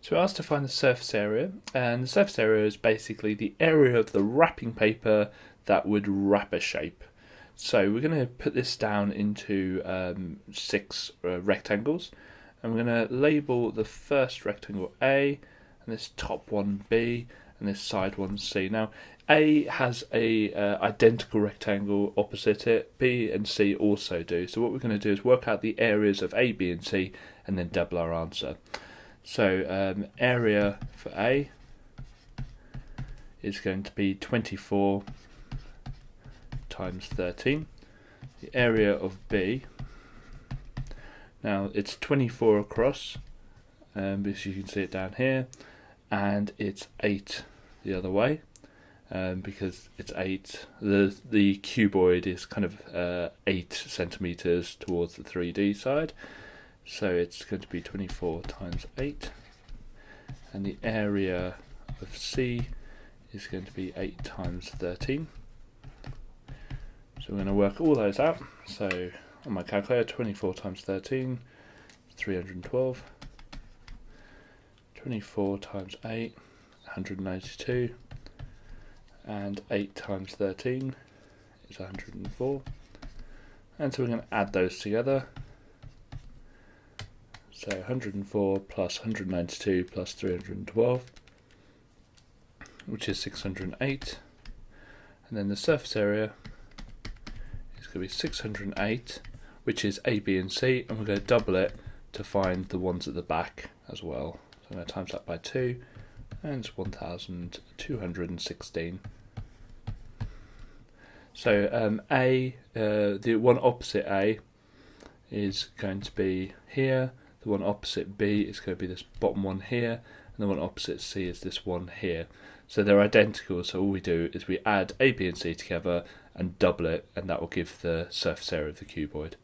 So we're asked to find the surface area, and the surface area is basically the area of the wrapping paper that would wrap a shape. So we're going to put this down into 6 rectangles, and we're going to label the first rectangle A, and this top one B, and this side one C. Now A has a identical rectangle opposite it, B and C also do. So what we're going to do is work out the areas of A, B and C, and then double our answer. So area for A is going to be 24 times 13. The area of B, now it's 24 across, because you can see it down here, and it's 8 the other way, because it's 8. The cuboid is kind of 8 centimeters towards the 3D side. So it's going to be 24 times 8, and the area of C is going to be 8 times 13. So we're going to work all those out. So on my calculator, 24 times 13 is 312. 24 times 8, 192. And 8 times 13 is 104. And so we're going to add those together. So 104 plus 192 plus 312, which is 608. And then the surface area is going to be 608, which is A, B and C, and we're going to double it to find the ones at the back as well. So I'm going to times that by 2, and it's 1216. So the one opposite A is going to be here. The one opposite B is going to be this bottom one here, and the one opposite C is this one here. So they're identical, so all we do is we add A, B and C together and double it, and that will give the surface area of the cuboid.